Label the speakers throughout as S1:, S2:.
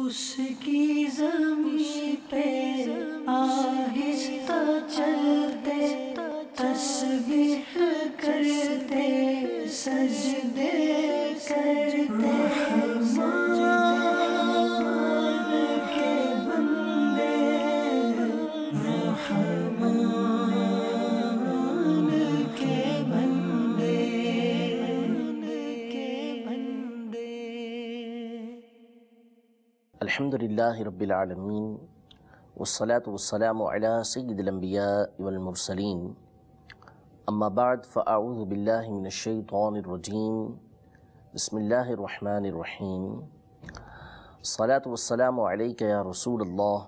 S1: اس کی زمین پہ آہستہ چلتے، تسبیح کرتے، سجدے کرتے، رحمان کے بندے، رحمان کے بندے،
S2: الحمدللہ رب العالمین، والصلاة والسلام علی سید الانبیاء والمرسلین، اما بعد فاعوذ باللہ من الشیطان الرجیم، بسم اللہ الرحمن الرحیم، الصلاة والسلام علیک یا رسول اللہ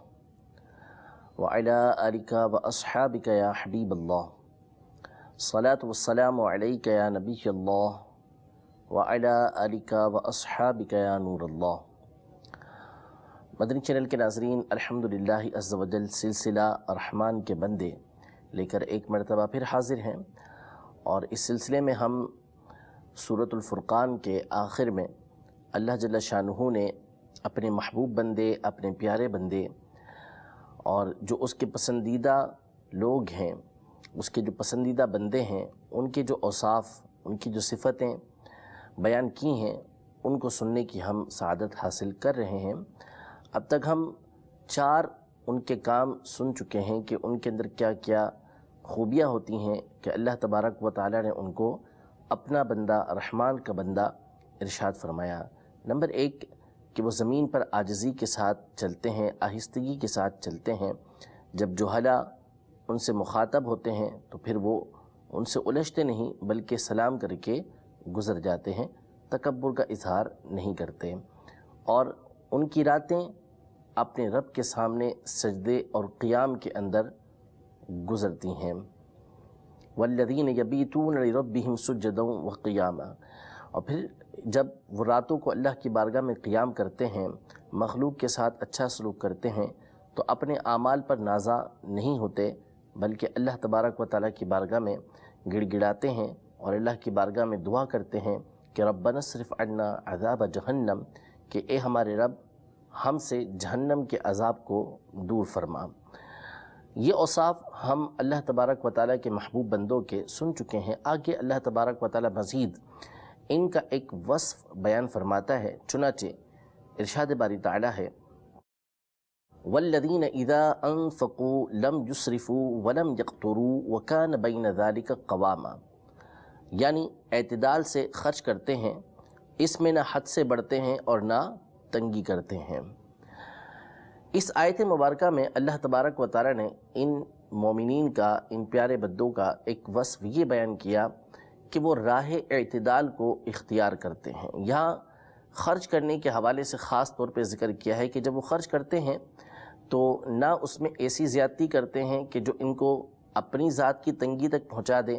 S2: وعلی آلک واصحابک یا حبیب اللہ، الصلاة والسلام علیک یا نبی اللہ وعلی آلک واصحابک یا نور اللہ۔ مدنی چینل کے ناظرین، الحمدللہ عز و جل سلسلہ رحمان کے بندے لے کر ایک مرتبہ پھر حاضر ہیں، اور اس سلسلے میں ہم سورۃ الفرقان کے آخر میں اللہ جل شانہ نے اپنے محبوب بندے، اپنے پیارے بندے اور جو اس کے پسندیدہ لوگ ہیں، اس کے جو پسندیدہ بندے ہیں، ان کے جو اوصاف، ان کی جو صفتیں بیان کی ہیں، ان کو سننے کی ہم سعادت حاصل کر رہے ہیں۔ اب تک ہم 4 ان کے کام سن چکے ہیں کہ ان کے اندر کیا کیا خوبیاں ہوتی ہیں کہ اللہ تبارک و تعالی نے ان کو اپنا بندہ، رحمان کا بندہ ارشاد فرمایا۔ نمبر 1 کہ وہ زمین پر عاجزی کے ساتھ چلتے ہیں، آہستگی کے ساتھ چلتے ہیں۔ جب جہلاء ان سے مخاطب ہوتے ہیں تو پھر وہ ان سے الجھتے نہیں، بلکہ سلام کر کے گزر جاتے ہیں، تکبر کا اظہار نہیں کرتے، اور ان کی راتیں اپنے رب کے سامنے سجدے اور قیام کے اندر گزرتی ہیں۔ والذین یبیتون لربہم سجدا وقیاما، اور پھر جب وہ راتوں کو اللہ کی بارگاہ میں قیام کرتے ہیں، مخلوق کے ساتھ اچھا سلوک کرتے ہیں، تو اپنے اعمال پر نازع نہیں ہوتے، بلکہ اللہ تبارک و تعالیٰ کی بارگاہ میں گڑ گڑاتے ہیں اور اللہ کی بارگاہ میں دعا کرتے ہیں کہ ربنا اصرف عنا عذاب جہنم، کہ اے ہمارے رب ہم سے جہنم کے عذاب کو دور فرما۔ یہ اوصاف ہم اللہ تبارک و تعالیٰ کے محبوب بندوں کے سن چکے ہیں۔ آگے اللہ تبارک و تعالیٰ مزید ان کا ایک وصف بیان فرماتا ہے، چنانچہ ارشاد باری تعالیٰ ہے والذین اذا انفقوا لم یسرفوا ولم یقتروا وکان بین ذلک قواما، یعنی اعتدال سے خرچ کرتے ہیں، اس میں نہ حد سے بڑھتے ہیں اور نہ تنگی کرتے ہیں۔ اس آیت مبارکہ میں اللہ تبارک و تعالی نے ان مومنین کا، ان پیارے بندوں کا ایک وصف یہ بیان کیا کہ وہ راہ اعتدال کو اختیار کرتے ہیں۔ یہاں خرچ کرنے کے حوالے سے خاص طور پہ ذکر کیا ہے کہ جب وہ خرچ کرتے ہیں تو نہ اس میں ایسی زیادتی کرتے ہیں کہ جو ان کو اپنی ذات کی تنگی تک پہنچا دے،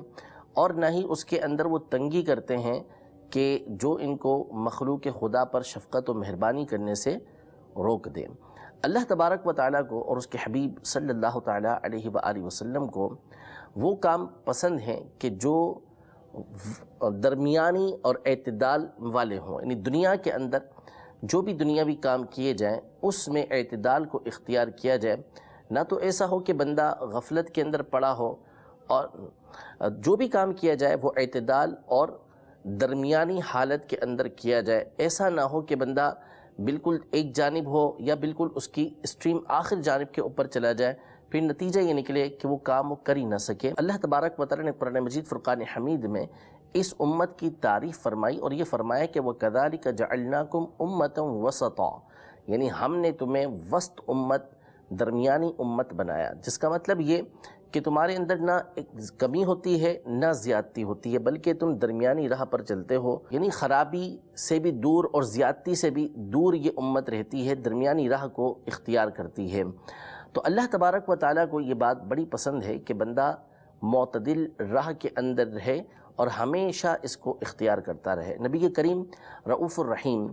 S2: اور نہ ہی اس کے اندر وہ تنگی کرتے ہیں کہ جو ان کو مخلوق خدا پر شفقت و مہربانی کرنے سے روک دے۔ اللہ تبارک و تعالیٰ کو اور اس کے حبیب صلی اللہ تعالیٰ علیہ وآلہ وسلم کو وہ کام پسند ہیں کہ جو درمیانی اور اعتدال والے ہوں، یعنی دنیا کے اندر جو بھی دنیاوی کام کیے جائیں اس میں اعتدال کو اختیار کیا جائے، نہ تو ایسا ہو کہ بندہ غفلت کے اندر پڑا ہو، اور جو بھی کام کیا جائے وہ اعتدال اور درمیانی حالت کے اندر کیا جائے۔ ایسا نہ ہو کہ بندہ بالکل ایک جانب ہو یا بالکل اس کی اسٹریم آخر جانب کے اوپر چلا جائے، پھر نتیجہ یہ نکلے کہ وہ کام وہ کر ہی نہ سکے۔ اللہ تبارک و تعالی نے قرآن مجید فرقان حمید میں اس امت کی تعریف فرمائی اور یہ فرمایا کہ وَكَذَلِكَ جَعَلْنَاكُمْ أُمَّةً وَسَطًا، یعنی ہم نے تمہیں وسط امت، درمیانی امت بنایا، جس کا مطلب یہ کہ تمہارے اندر نہ ایک کمی ہوتی ہے نہ زیادتی ہوتی ہے، بلکہ تم درمیانی راہ پر چلتے ہو، یعنی خرابی سے بھی دور اور زیادتی سے بھی دور یہ امت رہتی ہے، درمیانی راہ کو اختیار کرتی ہے۔ تو اللہ تبارک و تعالیٰ کو یہ بات بڑی پسند ہے کہ بندہ معتدل راہ کے اندر رہے اور ہمیشہ اس کو اختیار کرتا رہے۔ نبی کریم رؤوف الرحیم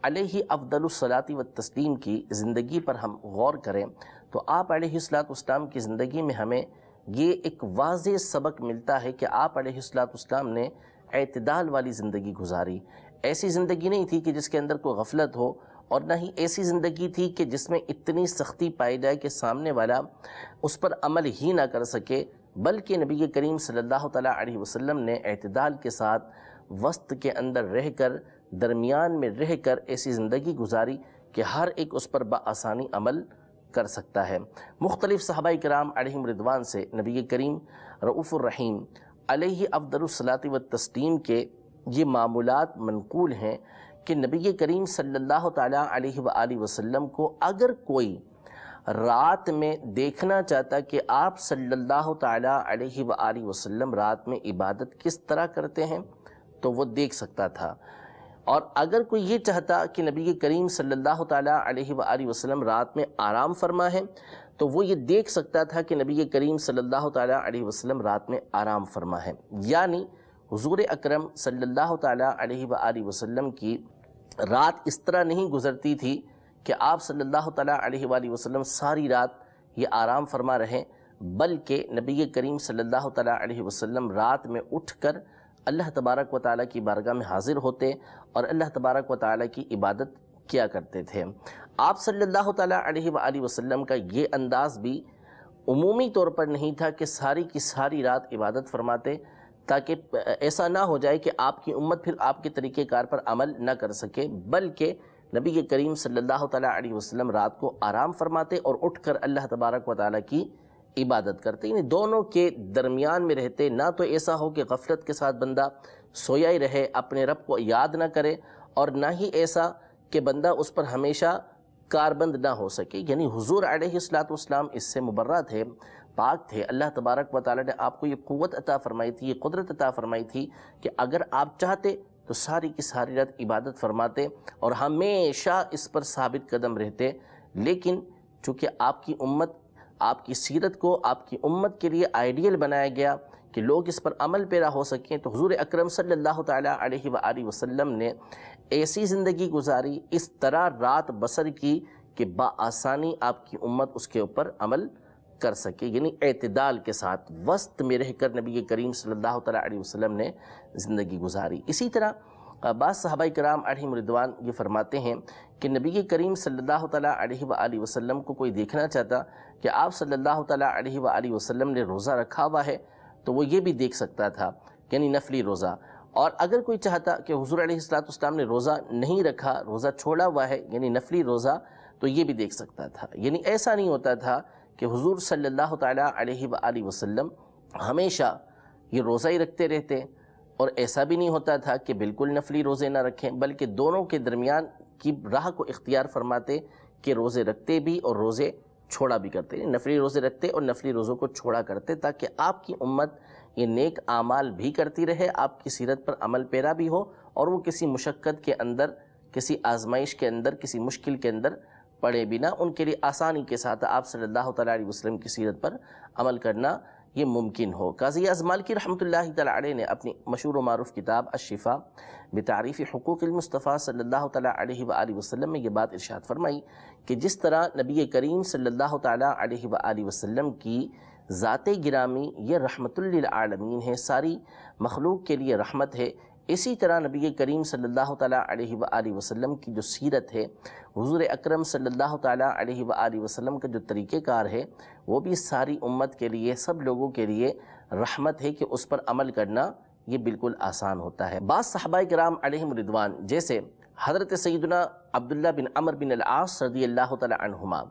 S2: علیہ افضل الصلاۃ والتسلیم کی زندگی پر ہم غور کریں تو آپ علیہ السلام کی زندگی میں ہمیں یہ ایک واضح سبق ملتا ہے کہ آپ علیہ السلام نے اعتدال والی زندگی گزاری۔ ایسی زندگی نہیں تھی کہ جس کے اندر کوئی غفلت ہو اور نہ ہی ایسی زندگی تھی کہ جس میں اتنی سختی پائی جائے کہ سامنے والا اس پر عمل ہی نہ کر سکے، بلکہ نبی کریم صلی اللہ تعالیٰ علیہ وسلم نے اعتدال کے ساتھ وسط کے اندر رہ کر، درمیان میں رہ کر ایسی زندگی گزاری کہ ہر ایک اس پر بآسانی عمل کر سکتا ہے۔ مختلف صحابہ کرام علیہم رضوان سے نبی کریم رؤوف الرحیم علیہ افضل الصلاۃ والتسلیم کے یہ معمولات منقول ہیں کہ نبی کریم صلی اللہ تعالیٰ علیہ وآلہ وسلم کو اگر کوئی رات میں دیکھنا چاہتا کہ آپ صلی اللہ تعالیٰ علیہ وآلہ وسلم رات میں عبادت کس طرح کرتے ہیں تو وہ دیکھ سکتا تھا، اور اگر کوئی یہ چاہتا کہ نبی کریم صلی اللہ تعالیٰ علیہ وآلہ وسلم رات میں آرام فرما ہے تو وہ یہ دیکھ سکتا تھا کہ نبی کریم صلی اللہ تعالیٰ علیہ وسلم رات میں آرام فرما ہے۔ یعنی حضور اکرم صلی اللہ تعالیٰ علیہ وآلہ وسلم کی رات اس طرح نہیں گزرتی تھی کہ آپ صلی اللہ تعالیٰ علیہ وآلہ وسلم ساری رات یہ آرام فرما رہیں، بلکہ نبی کریم صلی اللہ تعالیٰ علیہ وسلم رات میں اٹھ کر اللہ تبارک و تعالیٰ کی بارگاہ میں حاضر ہوتے اور اللہ تبارک و تعالیٰ کی عبادت کیا کرتے تھے۔ آپ صلی اللہ تعالیٰ علیہ وآلہ وسلم کا یہ انداز بھی عمومی طور پر نہیں تھا کہ ساری کی ساری رات عبادت فرماتے، تاکہ ایسا نہ ہو جائے کہ آپ کی امت پھر آپ کے طریقہ کار پر عمل نہ کر سکے، بلکہ نبی کریم صلی اللہ تعالیٰ علیہ وسلم رات کو آرام فرماتے اور اٹھ کر اللہ تبارک و تعالیٰ کی عبادت کرتے، یعنی دونوں کے درمیان میں رہتے۔ نہ تو ایسا ہو کہ غفلت کے ساتھ بندہ سویا ہی رہے، اپنے رب کو یاد نہ کرے، اور نہ ہی ایسا کہ بندہ اس پر ہمیشہ کاربند نہ ہو سکے۔ یعنی حضور علیہ السلام اس سے مبرہ تھے، پاک تھے۔ اللہ تبارک و تعالیٰ نے آپ کو یہ قوت عطا فرمائی تھی، یہ قدرت عطا فرمائی تھی کہ اگر آپ چاہتے تو ساری کی ساری رات عبادت فرماتے اور ہمیشہ اس پر ثابت قدم رہتے، لیکن چونکہ آپ کی امت، آپ کی سیرت کو آپ کی امت کے لیے آئیڈیل بنایا گیا کہ لوگ اس پر عمل پیرا ہو سکیں، تو حضور اکرم صلی اللہ تعالیٰ علیہ وآلہ وسلم نے ایسی زندگی گزاری، اس طرح رات بسر کی کہ بآسانی آپ کی امت اس کے اوپر عمل کر سکے، یعنی اعتدال کے ساتھ وسط میں رہ کر نبی کریم صلی اللہ تعالیٰ علیہ وسلم نے زندگی گزاری۔ اسی طرح بعض صحابہ کرام علیہم رضوان یہ فرماتے ہیں کہ نبی کریم صلی اللہ تعالیٰ علیہ وآلہ وسلم کو کوئی دیکھنا چاہتا کہ آپ صلی اللہ تعالیٰ علیہ وآلہ وسلم نے روزہ رکھا ہوا ہے تو وہ یہ بھی دیکھ سکتا تھا، یعنی نفلی روزہ، اور اگر کوئی چاہتا کہ حضور علیہ السلام نے روزہ نہیں رکھا، روزہ چھوڑا ہوا ہے یعنی نفلی روزہ، تو یہ بھی دیکھ سکتا تھا۔ یعنی ایسا نہیں ہوتا تھا کہ حضور صلی اللہ تعالیٰ علیہ وآلہ وسلم ہمیشہ یہ روزہ ہی رکھتے رہتے، اور ایسا بھی نہیں ہوتا تھا کہ بالکل نفلی روزے نہ رکھیں، بلکہ دونوں کے درمیان کی راہ کو اختیار فرماتے کہ روزے رکھتے بھی اور روزے چھوڑا بھی کرتے، نفلی روزے رکھتے اور نفلی روزوں کو چھوڑا کرتے، تاکہ آپ کی امت یہ نیک اعمال بھی کرتی رہے، آپ کی سیرت پر عمل پیرا بھی ہو، اور وہ کسی مشقت کے اندر، کسی آزمائش کے اندر، کسی مشکل کے اندر پڑے بھی نہ، ان کے لیے آسانی کے ساتھ آپ صلی اللہ تعالیٰ علیہ وسلم کی سیرت پر عمل کرنا یہ ممکن ہو۔ قاضی اعظم مالکی رحمۃ اللہ تعالیٰ علیہ نے اپنی مشہور و معروف کتاب الشفاء بتعریف حقوق المصطفیٰ صلی اللہ تعالیٰ علیہ وآلہ وسلم میں یہ بات ارشاد فرمائی کہ جس طرح نبی کریم صلی اللہ تعالیٰ علیہ وآلہ وسلم کی ذات گرامی یہ رحمت للعالمین ہے، ساری مخلوق کے لیے رحمت ہے، اسی طرح نبی کریم صلی اللہ تعالیٰ علیہ وآلہ وسلم کی جو سیرت ہے، حضور اکرم صلی اللہ تعالیٰ علیہ وآلہ وسلم کا جو طریقہ کار ہے، وہ بھی ساری امت کے لیے، سب لوگوں کے لیے رحمت ہے کہ اس پر عمل کرنا یہ بالکل آسان ہوتا ہے۔ بعض صحابہ کرام علیہم رضوان جیسے حضرت سیدنا عبداللہ بن عمر بن العاص رضی اللہ تعالیٰ عنہما،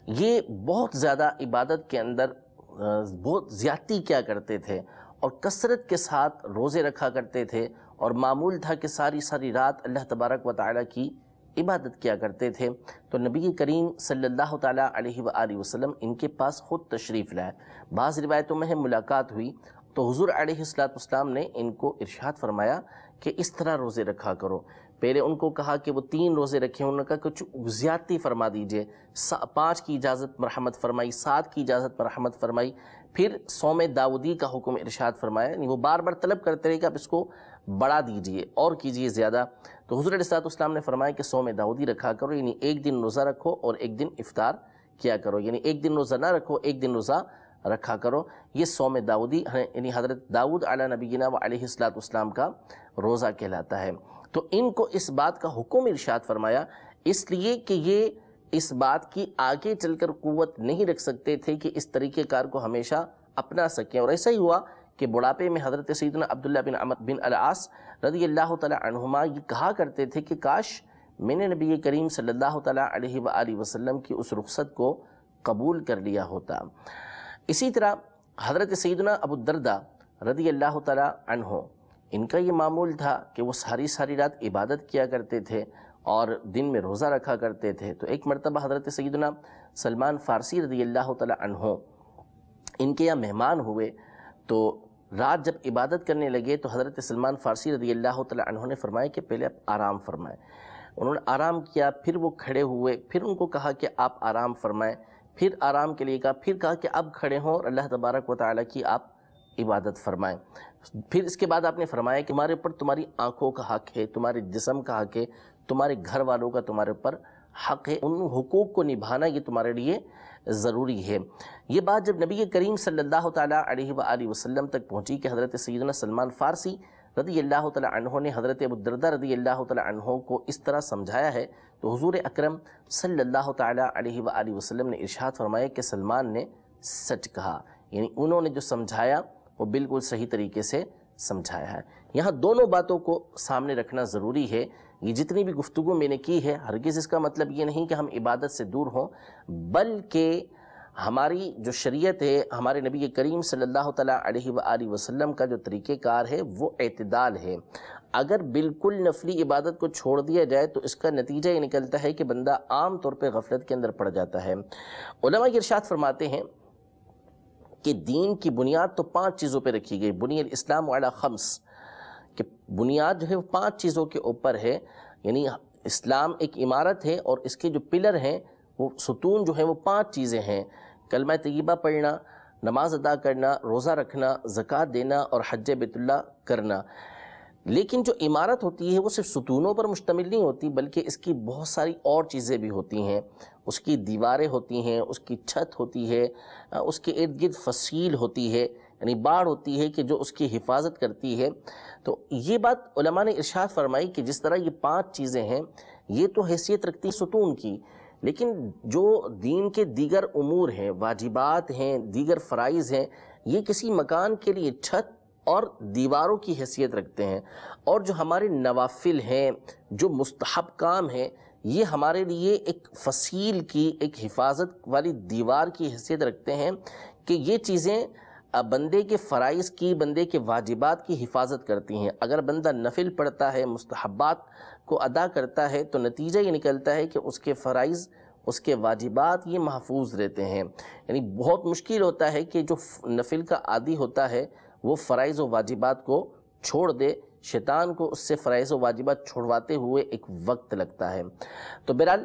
S2: یہ بہت زیادہ عبادت کے اندر بہت زیادتی کیا کرتے تھے اور کثرت کے ساتھ روزے رکھا کرتے تھے، اور معمول تھا کہ ساری ساری رات اللہ تبارک و تعالیٰ کی عبادت کیا کرتے تھے۔ تو نبی کریم صلی اللہ تعالیٰ علیہ وآلہ وسلم ان کے پاس خود تشریف لائے، بعض روایتوں میں ملاقات ہوئی تو حضور علیہ السلام نے ان کو ارشاد فرمایا کہ اس طرح روزے رکھا کرو۔ پہلے ان کو کہا کہ وہ 3 روزے رکھیں، انہوں نے کہا کچھ زیادتی فرما دیجئے، 5 کی اجازت مرحمت فرمائی، 7 کی اجازت مرحمت فرمائی، پھر صوم داودی کا حکم ارشاد فرمایا، یعنی وہ بار بار طلب کرتے رہے کہ آپ اس کو بڑھا دیجئے اور کیجئے زیادہ۔ تو حضور علیہ السلام نے فرمایا کہ صوم داودی رکھا کرو، یعنی ایک دن روزہ رکھو اور ایک دن افطار کیا کرو، یعنی ایک دن روزہ نہ رکھو، ایک دن روزہ رکھا کرو۔ یہ صوم داودی یعنی حضرت داؤد علیہ نبینا و علیہ السلام کا روزہ کہلاتا ہے۔ تو ان کو اس بات کا حکم ارشاد فرمایا، اس لیے کہ یہ اس بات کی آگے چل کر قوت نہیں رکھ سکتے تھے کہ اس طریقہ کار کو ہمیشہ اپنا سکیں، اور ایسا ہی ہوا کہ بڑھاپے میں حضرت سیدنا عبداللہ بن عمرو بن العاص رضی اللہ تعالی عنہما یہ کہا کرتے تھے کہ کاش میں نے نبی کریم صلی اللہ تعالی علیہ وآلہ وسلم کی اس رخصت کو قبول کر لیا ہوتا۔ اسی طرح حضرت سیدنا ابو الدرداء رضی اللہ تعالی عنہ، ان کا یہ معمول تھا کہ وہ ساری رات عبادت کیا کرتے تھے اور دن میں روزہ رکھا کرتے تھے۔ تو ایک مرتبہ حضرت سیدنا سلمان فارسی رضی اللہ تعالی عنہ ان کے یہاں مہمان ہوئے، تو رات جب عبادت کرنے لگے تو حضرت سلمان فارسی رضی اللہ تعالی عنہ نے فرمایا کہ پہلے آپ آرام فرمائیں۔ انہوں نے آرام کیا، پھر وہ کھڑے ہوئے، پھر ان کو کہا کہ آپ آرام فرمائیں، پھر آرام کے لیے کہا، پھر کہا کہ اب کھڑے ہوں اور اللہ تبارک و تعالیٰ کی آپ عبادت فرمائیں۔ پھر اس کے بعد آپ نے فرمایا کہ تمہارے اوپر تمہاری آنکھوں کا حق ہے، تمہارے جسم کا حق ہے، تمہارے گھر والوں کا تمہارے اوپر حق ہے، ان حقوق کو نبھانا یہ تمہارے لیے ضروری ہے۔ یہ بات جب نبی کریم صلی اللہ تعالیٰ علیہ وآلہ وسلم تک پہنچی کہ حضرت سیدنا سلمان فارسی رضی اللہ تعالیٰ عنہ نے حضرت ابو الدرداء رضی اللہ تعالیٰ عنہ کو اس طرح سمجھایا ہے، تو حضور اکرم صلی اللہ تعالیٰ علیہ وآلہ وسلم نے ارشاد فرمایا کہ سلمان نے سچ کہا، یعنی انہوں نے جو سمجھایا وہ بالکل صحیح طریقے سے سمجھایا ہے۔ یہاں دونوں باتوں کو سامنے رکھنا ضروری ہے۔ یہ جتنی بھی گفتگو میں نے کی ہے، ہرگز اس کا مطلب یہ نہیں کہ ہم عبادت سے دور ہوں، بلکہ ہماری جو شریعت ہے، ہمارے نبی کریم صلی اللہ تعالیٰ علیہ وآلہ وسلم کا جو طریقہ کار ہے وہ اعتدال ہے۔ اگر بالکل نفلی عبادت کو چھوڑ دیا جائے تو اس کا نتیجہ یہ نکلتا ہے کہ بندہ عام طور پہ غفلت کے اندر پڑ جاتا ہے۔ علماء یہ ارشاد فرماتے ہیں کہ دین کی بنیاد تو 5 چیزوں پہ رکھی گئی، بنی الاسلام علی 5، کہ بنیاد جو ہے وہ 5 چیزوں کے اوپر ہے، یعنی اسلام ایک عمارت ہے اور اس کے جو پلر ہیں وہ ستون جو ہیں وہ 5 چیزیں ہیں: کلمہ طیبہ پڑھنا، نماز ادا کرنا، روزہ رکھنا، زکوٰۃ دینا اور حج بیت اللہ کرنا۔ لیکن جو عمارت ہوتی ہے وہ صرف ستونوں پر مشتمل نہیں ہوتی، بلکہ اس کی بہت ساری اور چیزیں بھی ہوتی ہیں۔ اس کی دیواریں ہوتی ہیں، اس کی چھت ہوتی ہے، اس کے ارد گرد فصیل ہوتی ہے، یعنی باڑ ہوتی ہے کہ جو اس کی حفاظت کرتی ہے۔ تو یہ بات علماء نے ارشاد فرمائی کہ جس طرح یہ 5 چیزیں ہیں یہ تو حیثیت رکھتی ہیں ستون کی، لیکن جو دین کے دیگر امور ہیں، واجبات ہیں، دیگر فرائض ہیں، یہ کسی مکان کے لیے چھت اور دیواروں کی حیثیت رکھتے ہیں، اور جو ہمارے نوافل ہیں، جو مستحب کام ہیں، یہ ہمارے لیے ایک فصیل کی، ایک حفاظت والی دیوار کی حیثیت رکھتے ہیں کہ یہ چیزیں بندے کے فرائض کی، بندے کے واجبات کی حفاظت کرتی ہیں۔ اگر بندہ نفل پڑھتا ہے، مستحبات کو ادا کرتا ہے، تو نتیجہ یہ نکلتا ہے کہ اس کے فرائض، اس کے واجبات یہ محفوظ رہتے ہیں۔ یعنی بہت مشکل ہوتا ہے کہ جو نفل کا عادی ہوتا ہے وہ فرائض و واجبات کو چھوڑ دے، شیطان کو اس سے فرائض و واجبات چھوڑواتے ہوئے ایک وقت لگتا ہے۔ تو بہرحال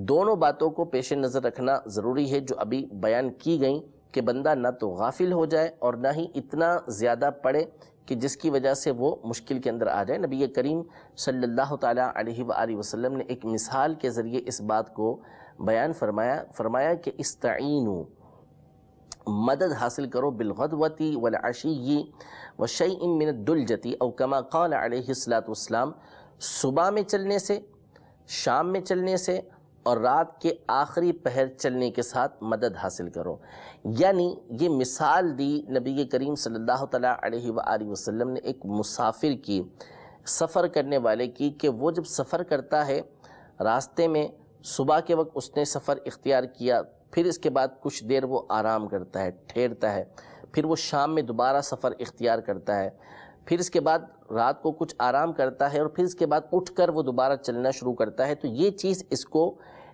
S2: دونوں باتوں کو پیش نظر رکھنا ضروری ہے جو ابھی بیان کی گئیں، کہ بندہ نہ تو غافل ہو جائے اور نہ ہی اتنا زیادہ پڑھے کہ جس کی وجہ سے وہ مشکل کے اندر آ جائے۔ نبی کریم صلی اللہ تعالیٰ علیہ وآلہ وسلم نے ایک مثال کے ذریعے اس بات کو بیان فرمایا کہ استعینوا، مدد حاصل کرو، بالغدوۃ والعشی وشیء من الدلجۃ، او کما قال علیہ الصلاۃ والسلام، صبح میں چلنے سے، شام میں چلنے سے اور رات کے آخری پہر چلنے کے ساتھ مدد حاصل کرو۔ یعنی یہ مثال دی نبی کریم صلی اللہ تعالیٰ علیہ وآلہ وسلم نے ایک مسافر کی، سفر کرنے والے کی، کہ وہ جب سفر کرتا ہے راستے میں صبح کے وقت اس نے سفر اختیار کیا، پھر اس کے بعد کچھ دیر وہ آرام کرتا ہے، ٹھہرتا ہے، پھر وہ شام میں دوبارہ سفر اختیار کرتا ہے، پھر اس کے بعد رات کو کچھ آرام کرتا ہے، اور پھر اس کے بعد اٹھ کر وہ دوبارہ چلنا شروع کرتا ہے۔ تو یہ چیز اس کو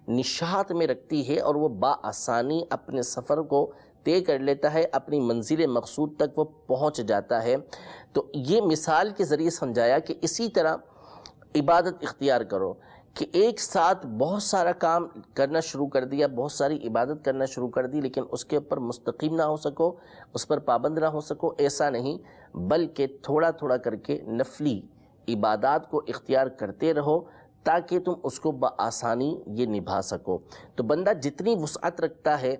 S2: نشاط میں رکھتی ہے اور وہ بآسانی اپنے سفر کو طے کر لیتا ہے، اپنی منزل مقصود تک وہ پہنچ جاتا ہے۔ تو یہ مثال کے ذریعے سمجھایا کہ اسی طرح عبادت اختیار کرو، کہ ایک ساتھ بہت سارا کام کرنا شروع کر دیا، بہت ساری عبادت کرنا شروع کر دی، لیکن اس کے اوپر مستقیم نہ ہو سکو، اس پر پابند نہ ہو سکو، ایسا نہیں، بلکہ تھوڑا تھوڑا کر کے نفلی عبادات کو اختیار کرتے رہو تاکہ تم اس کو بآسانی یہ نبھا سکو۔ تو بندہ جتنی وسعت رکھتا ہے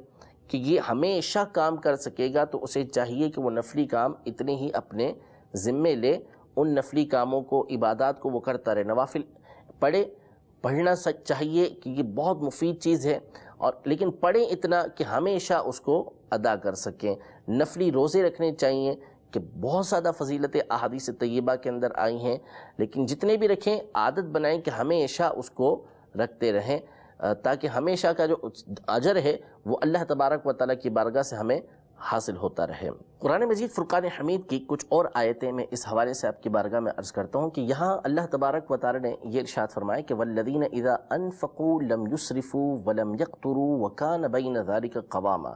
S2: کہ یہ ہمیشہ کام کر سکے گا، تو اسے چاہیے کہ وہ نفلی کام اتنے ہی اپنے ذمے لے، ان نفلی کاموں کو، عبادات کو وہ کرتا رہے، نوافل پڑھے پڑھنا چاہیے کہ یہ بہت مفید چیز ہے، اور لیکن پڑھیں اتنا کہ ہمیشہ اس کو ادا کر سکیں۔ نفلی روزے رکھنے چاہیے کہ بہت زیادہ فضیلت احادیث طیبہ کے اندر آئی ہیں، لیکن جتنے بھی رکھیں عادت بنائیں کہ ہمیشہ اس کو رکھتے رہیں، تاکہ ہمیشہ کا جو اجر ہے وہ اللہ تبارک و تعالیٰ کی بارگاہ سے ہمیں حاصل ہوتا رہے۔ قرآن مجید فرقان حمید کی کچھ اور آیتیں میں اس حوالے سے آپ کی بارگاہ میں عرض کرتا ہوں کہ یہاں اللہ تبارک و تعالیٰ نے یہ ارشاد فرمایا کہ وَالَّذِينَ إِذَا أَنفَقُوا لَمْ يُسْرِفُوا وَلَمْ يَقْتُرُوا وَكَانَ بَيْنَ ذَلِكَ قَوَامًا،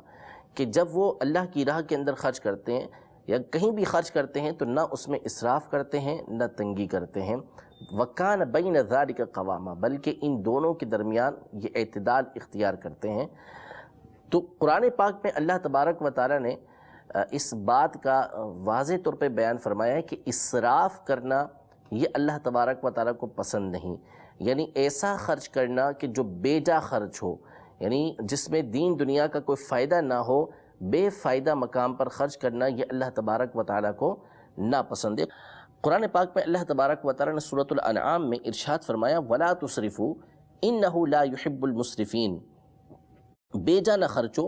S2: کہ جب وہ اللہ کی راہ کے اندر خرچ کرتے ہیں یا کہیں بھی خرچ کرتے ہیں تو نہ اس میں اسراف کرتے ہیں نہ تنگی کرتے ہیں، وَكَانَ بَيْنَ ذَلِكَ قَوَامًا، بلکہ ان دونوں کے درمیان یہ اعتدال اختیار کرتے ہیں۔ تو قرآن پاک میں اللہ تبارک و تعالیٰ نے اس بات کا واضح طور پہ بیان فرمایا ہے کہ اسراف کرنا یہ اللہ تبارک و تعالیٰ کو پسند نہیں، یعنی ایسا خرچ کرنا کہ جو بے جا خرچ ہو، یعنی جس میں دین دنیا کا کوئی فائدہ نہ ہو، بے فائدہ مقام پر خرچ کرنا یہ اللہ تبارک و تعالیٰ کو ناپسند ہے۔ قرآن پاک میں اللہ تبارک و تعالیٰ نے سورۃ الانعام میں ارشاد فرمایا وَلَا تُسْرِفُوا إِنَّهُ لَا يُحِبُّ الْمُسْرِفِينَ، بے جا نہ خرچو،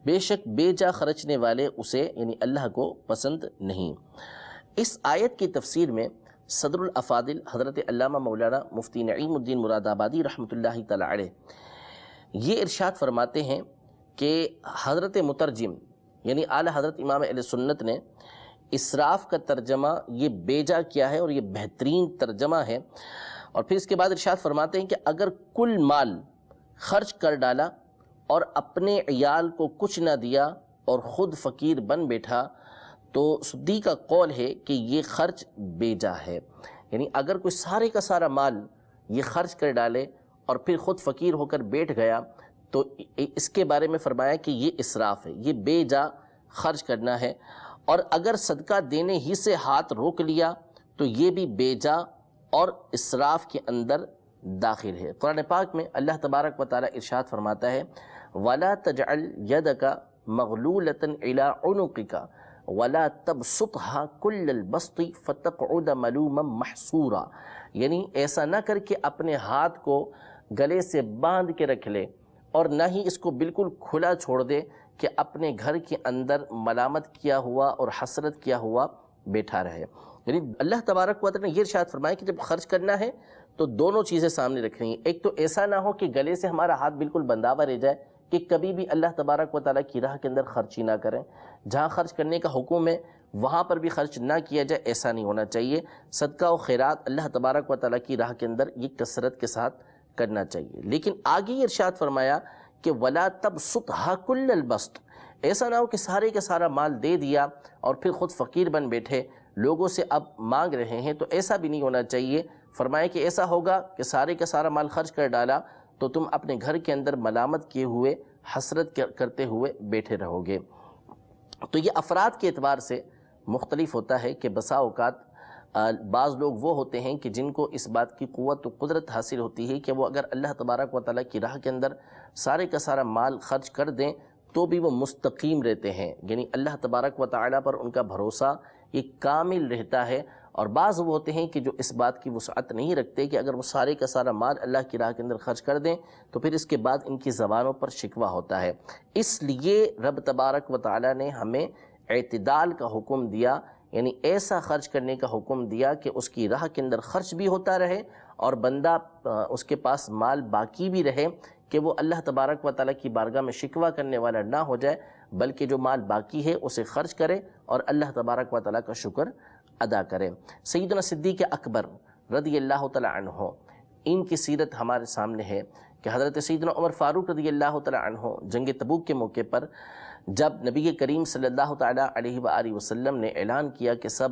S2: بے شک بے جا خرچنے والے اسے یعنی اللہ کو پسند نہیں۔ اس آیت کی تفسیر میں صدر الافاضل حضرت علامہ مولانا مفتی نعیم الدین مراد آبادی رحمۃ اللہ تعالی علیہ یہ ارشاد فرماتے ہیں کہ حضرت مترجم یعنی اعلیٰ حضرت امام اہل سنت نے اسراف کا ترجمہ یہ بے جا کیا ہے، اور یہ بہترین ترجمہ ہے۔ اور پھر اس کے بعد ارشاد فرماتے ہیں کہ اگر کل مال خرچ کر ڈالا اور اپنے عیال کو کچھ نہ دیا اور خود فقیر بن بیٹھا تو سدی کا قول ہے کہ یہ خرچ بے جا ہے، یعنی اگر کوئی سارے کا سارا مال یہ خرچ کر ڈالے اور پھر خود فقیر ہو کر بیٹھ گیا تو اس کے بارے میں فرمایا کہ یہ اسراف ہے، یہ بے جا خرچ کرنا ہے۔ اور اگر صدقہ دینے ہی سے ہاتھ روک لیا تو یہ بھی بے جا اور اسراف کے اندر داخل ہے۔ قرآن پاک میں اللہ تبارک و تعالیٰ ارشاد فرماتا ہے وَلَا تَجْعَلْ يَدَكَ مَغْلُولَةً إِلَىٰ عُنُقِكَ وَلَا تَبْسُطْهَا كُلَّ الْبَسْطِ فَتَقْعُدَ مَلُومًا مَحْسُورًا، یعنی ایسا نہ کر کے اپنے ہاتھ کو گلے سے باندھ کے رکھ لے اور نہ ہی اس کو بالکل کھلا چھوڑ دے کہ اپنے گھر کے اندر ملامت کیا ہوا اور حسرت کیا ہوا بیٹھا رہے۔ یعنی اللہ تبارک و تعالیٰ نے یہ ارشاد فرمایا کہ جب خرچ کرنا ہے تو دونوں چیزیں سامنے رکھنی ہیں، ایک تو ایسا نہ ہو کہ گلے سے ہمارا ہاتھ بالکل بندھا ہوا رہ جائے کہ کبھی بھی اللہ تبارک و تعالیٰ کی راہ کے اندر خرچ ہی نہ کریں، جہاں خرچ کرنے کا حکم ہے وہاں پر بھی خرچ نہ کیا جائے، ایسا نہیں ہونا چاہیے۔ صدقہ و خیرات اللہ تبارک و تعالیٰ کی راہ کے اندر یہ کثرت کے ساتھ کرنا چاہیے۔ لیکن آگے یہ ارشاد فرمایا کہ وَلَا تَبْسُطْهَا كُلَّ الْبَسْطِ، ایسا نہ ہو کہ سارے کا سارا مال دے دیا اور پھر خود فقیر بن بیٹھے، لوگوں سے اب مانگ رہے ہیں، تو ایسا بھی نہیں ہونا چاہیے۔ فرمایا کہ ایسا ہوگا کہ سارے کا سارا مال خرچ کر ڈالا تو تم اپنے گھر کے اندر ملامت کیے ہوئے حسرت کرتے ہوئے بیٹھے رہو گے۔ تو یہ افراد کے اعتبار سے مختلف ہوتا ہے کہ بسا اوقات بعض لوگ وہ ہوتے ہیں کہ جن کو اس بات کی قوت و قدرت حاصل ہوتی ہے کہ وہ اگر اللہ تبارک و تعالیٰ کی راہ کے اندر سارے کا سارا مال خرچ کر دیں تو بھی وہ مستقیم رہتے ہیں، یعنی اللہ تبارک و تعالیٰ پر ان کا بھروسہ یہ کامل رہتا ہے۔ اور بعض وہ ہوتے ہیں کہ جو اس بات کی وسعت نہیں رکھتے کہ اگر وہ سارے کا سارا مال اللہ کی راہ کے اندر خرچ کر دیں تو پھر اس کے بعد ان کی زبانوں پر شکوہ ہوتا ہے۔ اس لیے رب تبارک و تعالیٰ نے ہمیں اعتدال کا حکم دیا، یعنی ایسا خرچ کرنے کا حکم دیا کہ اس کی راہ کے اندر خرچ بھی ہوتا رہے اور بندہ اس کے پاس مال باقی بھی رہے کہ وہ اللہ تبارک و تعالیٰ کی بارگاہ میں شکوہ کرنے والا نہ ہو جائے، بلکہ جو مال باقی ہے اسے خرچ کرے اور اللہ تبارک و تعالیٰ کا شکر ادا کرے۔ سیدنا صدیق اکبر رضی اللہ تعالیٰ عنہ، ان کی سیرت ہمارے سامنے ہے کہ حضرت سیدنا عمر فاروق رضی اللہ تعالیٰ عنہ جنگ تبوک کے موقع پر جب نبی کریم صلی اللہ تعالیٰ علیہ وآلہ وسلم نے اعلان کیا کہ سب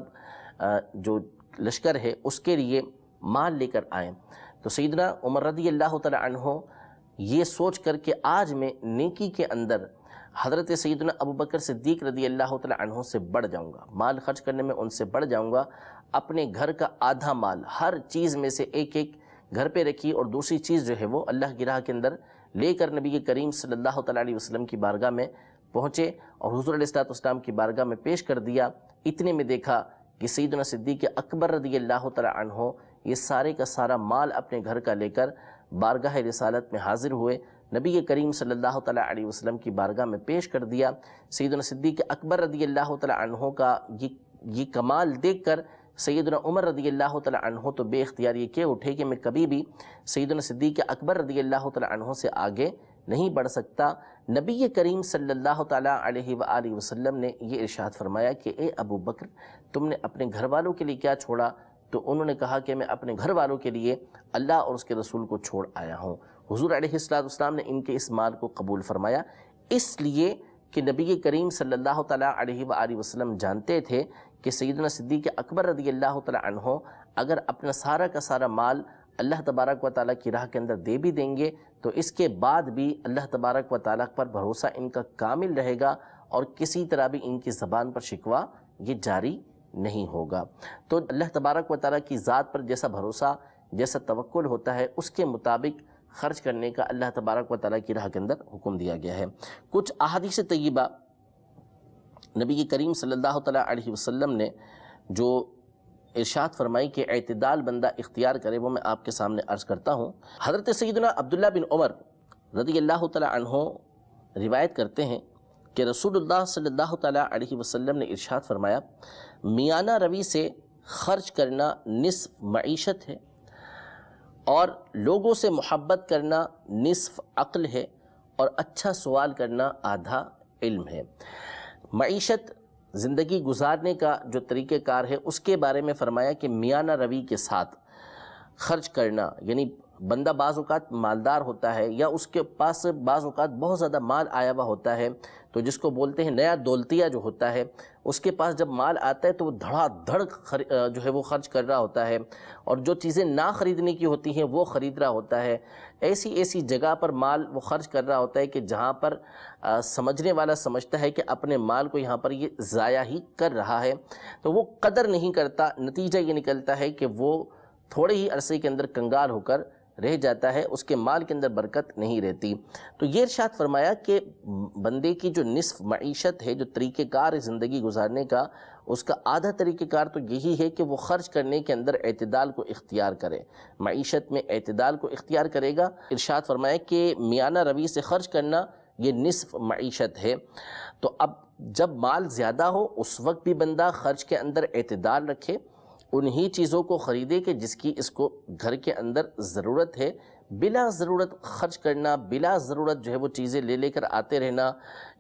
S2: جو لشکر ہے اس کے لیے مال لے کر آئیں، تو سیدنا عمر رضی اللہ تعالیٰ عنہ یہ سوچ کر کہ آج میں نیکی کے اندر حضرت سیدنا ابو بکر صدیق رضی اللہ تعالیٰ عنہ سے بڑھ جاؤں گا، مال خرچ کرنے میں ان سے بڑھ جاؤں گا، اپنے گھر کا آدھا مال ہر چیز میں سے ایک ایک گھر پہ رکھی اور دوسری چیز جو ہے وہ اللہ کی راہ کے اندر لے کر نبی کریم صلی اللہ تعالیٰ علیہ وسلم کی بارگاہ میں پہنچے اور حضور علیہ السلام کی بارگاہ میں پیش کر دیا۔ اتنے میں دیکھا کہ سیدنا صدیق اکبر رضی اللہ تعالیٰ عنہ یہ سارے کا سارا مال اپنے گھر کا لے کر بارگاہ رسالت میں حاضر ہوئے، نبی کریم صلی اللہ تعالیٰ علیہ وسلم کی بارگاہ میں پیش کر دیا۔ سیدنا صدیق اکبر رضی اللہ تعالیٰ عنہ کا یہ کمال دیکھ کر سیدنا عمر رضی اللہ تعالیٰ عنہ تو بے اختیار یہ کہ اٹھے کہ میں کبھی بھی سیدنا صدیق اکبر رضی اللہ تعالیٰ عنہ سے آگے نہیں بڑھ سکتا۔ نبی کریم صلی اللہ تعالیٰ علیہ وآلہ وسلم نے یہ ارشاد فرمایا کہ اے ابو بکر، تم نے اپنے گھر والوں کے لیے کیا چھوڑا؟ تو انہوں نے کہا کہ میں اپنے گھر والوں کے لیے اللہ اور اس کے رسول کو چھوڑ آیا ہوں۔ حضور علیہ السلام نے ان کے اس مال کو قبول فرمایا، اس لیے کہ نبی کریم صلی اللہ تعالیٰ علیہ وآلہ وسلم جانتے تھے کہ سیدنا صدیق اکبر رضی اللہ تعالیٰ عنہ اگر اپنا سارا کا سارا مال اللہ تبارک و تعالیٰ کی راہ کے اندر دے بھی دیں گے تو اس کے بعد بھی اللہ تبارک و تعالیٰ پر بھروسہ ان کا کامل رہے گا اور کسی طرح بھی ان کی زبان پر شکوہ یہ جاری نہیں ہوگا۔ تو اللہ تبارک و تعالیٰ کی ذات پر جیسا بھروسہ، جیسا توکل ہوتا ہے، اس کے مطابق خرچ کرنے کا اللہ تبارک و تعالیٰ کی راہ کے اندر حکم دیا گیا ہے۔ کچھ احادیث طیبہ نبی کریم صلی اللہ تعالیٰ علیہ وسلم نے جو ارشاد فرمائی کہ اعتدال بندہ اختیار کرے، وہ میں آپ کے سامنے عرض کرتا ہوں۔ حضرت سیدنا عبداللہ بن عمر رضی اللہ تعالیٰ عنہ روایت کرتے ہیں کہ رسول اللہ صلی اللہ تعالیٰ علیہ وسلم نے ارشاد فرمایا، میانہ روی سے خرچ کرنا نصف معیشت ہے اور لوگوں سے محبت کرنا نصف عقل ہے اور اچھا سوال کرنا آدھا علم ہے۔ معیشت، زندگی گزارنے کا جو طریقہ کار ہے، اس کے بارے میں فرمایا کہ میانہ روی کے ساتھ خرچ کرنا، یعنی بندہ بعض اوقات مالدار ہوتا ہے یا اس کے پاس بعض اوقات بہت زیادہ مال آیا ہوا ہوتا ہے، تو جس کو بولتے ہیں نیا دولتیہ جو ہوتا ہے، اس کے پاس جب مال آتا ہے تو وہ دھڑا دھڑ جو ہے وہ خرچ کر رہا ہوتا ہے اور جو چیزیں نہ خریدنے کی ہوتی ہیں وہ خرید رہا ہوتا ہے۔ ایسی جگہ پر مال وہ خرچ کر رہا ہوتا ہے کہ جہاں پر سمجھنے والا سمجھتا ہے کہ اپنے مال کو یہاں پر یہ ضائع ہی کر رہا ہے، تو وہ قدر نہیں کرتا۔ نتیجہ یہ نکلتا ہے کہ وہ تھوڑے ہی عرصے کے اندر کنگال ہو کر رہ جاتا ہے، اس کے مال کے اندر برکت نہیں رہتی۔ تو یہ ارشاد فرمایا کہ بندے کی جو نصف معیشت ہے، جو طریقہ کار ہے زندگی گزارنے کا، اس کا آدھا طریقہ کار تو یہی ہے کہ وہ خرچ کرنے کے اندر اعتدال کو اختیار کرے، معیشت میں اعتدال کو اختیار کرے گا۔ ارشاد فرمایا کہ میانہ روی سے خرچ کرنا یہ نصف معیشت ہے۔ تو اب جب مال زیادہ ہو اس وقت بھی بندہ خرچ کے اندر اعتدال رکھے، انہی چیزوں کو خریدے کہ جس کی اس کو گھر کے اندر ضرورت ہے۔ بلا ضرورت خرچ کرنا، بلا ضرورت جو ہے وہ چیزیں لے کر آتے رہنا،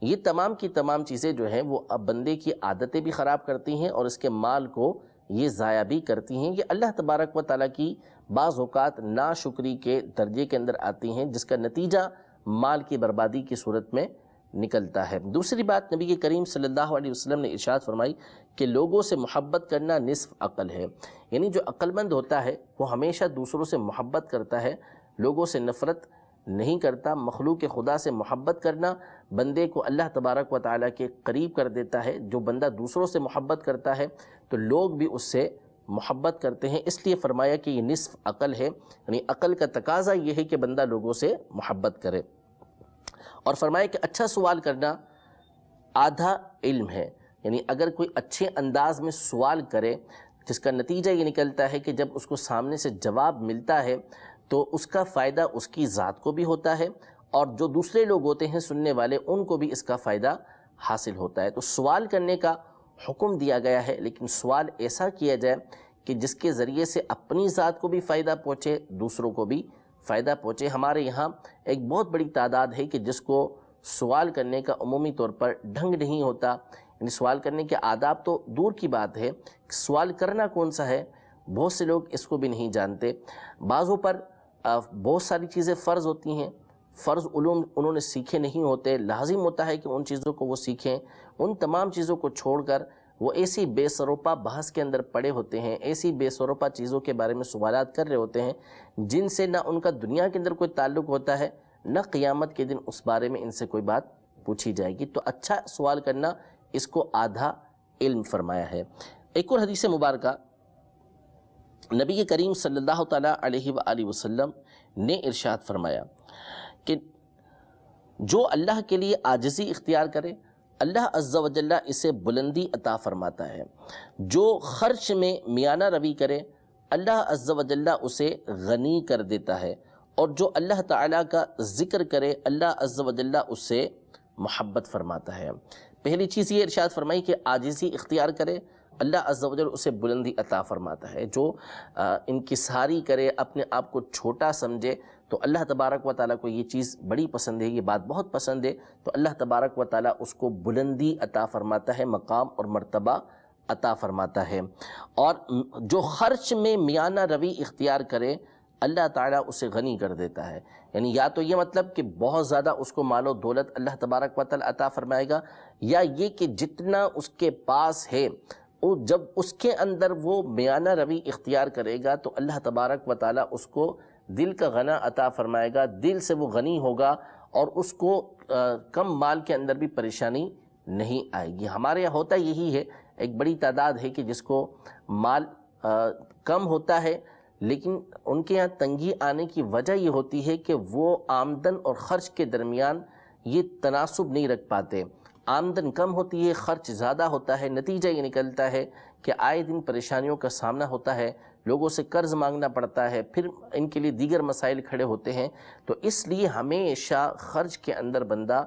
S2: یہ تمام کی تمام چیزیں جو ہیں وہ اب بندے کی عادتیں بھی خراب کرتی ہیں اور اس کے مال کو یہ ضائع بھی کرتی ہیں۔ یہ اللہ تبارک و تعالیٰ کی بعض اوقات ناشکری کے درجے کے اندر آتی ہیں، جس کا نتیجہ مال کی بربادی کی صورت میں نکلتا ہے۔ دوسری بات، نبی کریم صلی اللہ علیہ وسلم نے ارشاد فرمائی کہ لوگوں سے محبت کرنا نصف عقل ہے، یعنی جو عقل مند ہوتا ہے وہ ہمیشہ دوسروں سے محبت کرتا ہے، لوگوں سے نفرت نہیں کرتا۔ مخلوق خدا سے محبت کرنا بندے کو اللہ تبارک و تعالیٰ کے قریب کر دیتا ہے۔ جو بندہ دوسروں سے محبت کرتا ہے تو لوگ بھی اس سے محبت کرتے ہیں، اس لیے فرمایا کہ یہ نصف عقل ہے، یعنی عقل کا تقاضا یہ ہے کہ بندہ لوگوں سے محبت کرے۔ اور فرمایا کہ اچھا سوال کرنا آدھا علم ہے، یعنی اگر کوئی اچھے انداز میں سوال کرے جس کا نتیجہ یہ نکلتا ہے کہ جب اس کو سامنے سے جواب ملتا ہے تو اس کا فائدہ اس کی ذات کو بھی ہوتا ہے اور جو دوسرے لوگ ہوتے ہیں سننے والے، ان کو بھی اس کا فائدہ حاصل ہوتا ہے۔ تو سوال کرنے کا حکم دیا گیا ہے، لیکن سوال ایسا کیا جائے کہ جس کے ذریعے سے اپنی ذات کو بھی فائدہ پہنچے، دوسروں کو بھی فائدہ پہنچے۔ ہمارے یہاں ایک بہت بڑی تعداد ہے کہ جس کو سوال کرنے کا عمومی طور پر ڈھنگ نہیں ہوتا، یعنی سوال کرنے کے آداب تو دور کی بات ہے، سوال کرنا کون سا ہے بہت سے لوگ اس کو بھی نہیں جانتے۔ بعضوں پر بہت ساری چیزیں فرض ہوتی ہیں، فرض علوم انہوں نے سیکھے نہیں ہوتے، لازم ہوتا ہے کہ ان چیزوں کو وہ سیکھیں۔ ان تمام چیزوں کو چھوڑ کر وہ ایسی بے سروپا بحث کے اندر پڑے ہوتے ہیں، ایسی بے سروپا چیزوں کے بارے میں سوالات کر رہے ہوتے ہیں جن سے نہ ان کا دنیا کے اندر کوئی تعلق ہوتا ہے، نہ قیامت کے دن اس بارے میں ان سے کوئی بات پوچھی جائے گی۔ تو اچھا سوال کرنا، اس کو آدھا علم فرمایا ہے۔ ایک اور حدیث مبارکہ نبی کریم صلی اللہ تعالیٰ علیہ وآلہ وسلم نے ارشاد فرمایا کہ جو اللہ کے لیے عاجزی اختیار کرے اللہ عز و جل اسے بلندی عطا فرماتا ہے، جو خرچ میں میانہ روی کرے اللہ عز و جل اسے غنی کر دیتا ہے، اور جو اللہ تعالیٰ کا ذکر کرے اللہ عز و جل اس سے محبت فرماتا ہے۔ پہلی چیز یہ ارشاد فرمائی کہ عاجزی اختیار کرے، اللہ عز و جل اسے بلندی عطا فرماتا ہے۔ جو انکساری کرے، اپنے آپ کو چھوٹا سمجھے، تو اللہ تبارک و تعالیٰ کو یہ چیز بڑی پسند ہے، یہ بات بہت پسند ہے، تو اللہ تبارک و تعالیٰ اس کو بلندی عطا فرماتا ہے، مقام اور مرتبہ عطا فرماتا ہے۔ اور جو خرچ میں میانہ روی اختیار کرے، اللہ تعالیٰ اسے غنی کر دیتا ہے۔ یعنی یا تو یہ مطلب کہ بہت زیادہ اس کو مال و دولت اللہ تبارک و تعالیٰ عطا فرمائے گا، یا یہ کہ جتنا اس کے پاس ہے جب اس کے اندر وہ میانہ روی اختیار کرے گا تو اللہ تبارک و تعالیٰ اس کو دل کا غنا عطا فرمائے گا، دل سے وہ غنی ہوگا، اور اس کو کم مال کے اندر بھی پریشانی نہیں آئے گی۔ ہمارے یہاں ہوتا یہی ہے، ایک بڑی تعداد ہے کہ جس کو مال کم ہوتا ہے، لیکن ان کے یہاں تنگی آنے کی وجہ یہ ہوتی ہے کہ وہ آمدن اور خرچ کے درمیان یہ تناسب نہیں رکھ پاتے۔ آمدن کم ہوتی ہے، خرچ زیادہ ہوتا ہے، نتیجہ یہ نکلتا ہے کہ آئے دن پریشانیوں کا سامنا ہوتا ہے، لوگوں سے قرض مانگنا پڑتا ہے، پھر ان کے لیے دیگر مسائل کھڑے ہوتے ہیں۔ تو اس لیے ہمیشہ خرچ کے اندر بندہ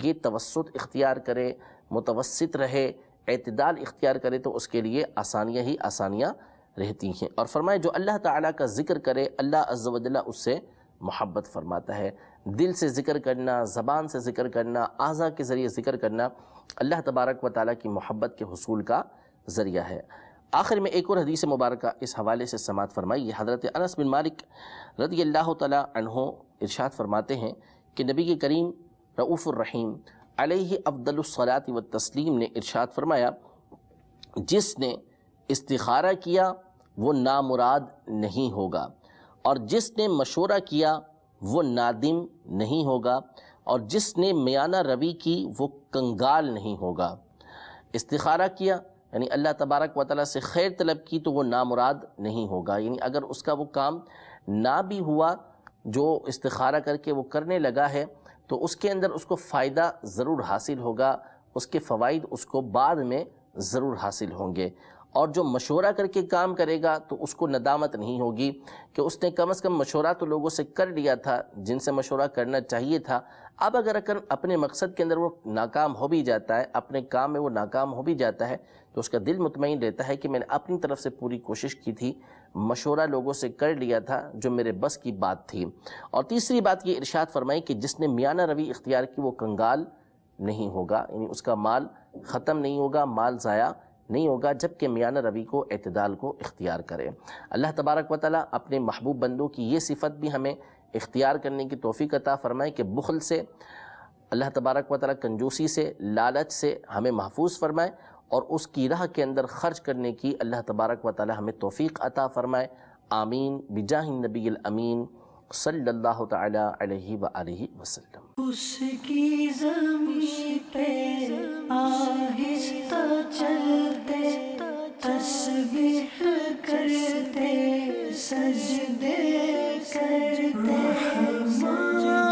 S2: یہ توسط اختیار کرے، متوسط رہے، اعتدال اختیار کرے، تو اس کے لیے آسانیاں ہی آسانیاں رہتی ہیں۔ اور فرمائے جو اللہ تعالیٰ کا ذکر کرے اللہ عز و جل اس سے محبت فرماتا ہے۔ دل سے ذکر کرنا، زبان سے ذکر کرنا، اعضاء کے ذریعے ذکر کرنا اللہ تبارک و تعالیٰ کی محبت کے حصول کا ذریعہ ہے۔ آخر میں ایک اور حدیث مبارکہ اس حوالے سے سماعت فرمائی۔ حضرت انس بن مالک رضی اللہ تعالیٰ عنہ ارشاد فرماتے ہیں کہ نبی کریم رؤوف الرحیم علیہ افضل الصلاۃ والتسلیم نے ارشاد فرمایا، جس نے استخارہ کیا وہ نامراد نہیں ہوگا، اور جس نے مشورہ کیا وہ نادم نہیں ہوگا، اور جس نے میانہ روی کی وہ کنگال نہیں ہوگا۔ استخارہ کیا یعنی اللہ تبارک و تعالیٰ سے خیر طلب کی تو وہ نامراد نہیں ہوگا، یعنی اگر اس کا وہ کام نہ بھی ہوا جو استخارہ کر کے وہ کرنے لگا ہے تو اس کے اندر اس کو فائدہ ضرور حاصل ہوگا، اس کے فوائد اس کو بعد میں ضرور حاصل ہوں گے۔ اور جو مشورہ کر کے کام کرے گا تو اس کو ندامت نہیں ہوگی کہ اس نے کم از کم مشورہ تو لوگوں سے کر لیا تھا جن سے مشورہ کرنا چاہیے تھا، اب اگر اپنے مقصد کے اندر وہ ناکام ہو بھی جاتا ہے، اپنے کام میں وہ ناکام ہو بھی جاتا ہے، تو اس کا دل مطمئن رہتا ہے کہ میں نے اپنی طرف سے پوری کوشش کی تھی، مشورہ لوگوں سے کر لیا تھا جو میرے بس کی بات تھی۔ اور تیسری بات یہ ارشاد فرمائی کہ جس نے میانہ روی اختیار کی وہ کنگال نہیں ہوگا، یعنی اس کا مال ختم نہیں ہوگا، مال ضائع نہیں ہوگا، جبکہ میانہ روی کو، اعتدال کو اختیار کرے۔ اللہ تبارک و تعالیٰ اپنے محبوب بندوں کی یہ صفت بھی ہمیں اختیار کرنے کی توفیق عطا فرمائے کہ بخل سے، اللہ تبارک و تعالیٰ کنجوسی سے، لالچ سے ہمیں محفوظ فرمائے، اور اس کی راہ کے اندر خرچ کرنے کی اللہ تبارک و تعالیٰ ہمیں توفیق عطا فرمائے۔ آمین بجاہ النبی الامین صلی اللہ تعالی علیہ وآلہ وسلم۔
S1: اس کی زمین پہ آہستہ چلتے، تسبیح کرتے، سجدے کرتے، رحمان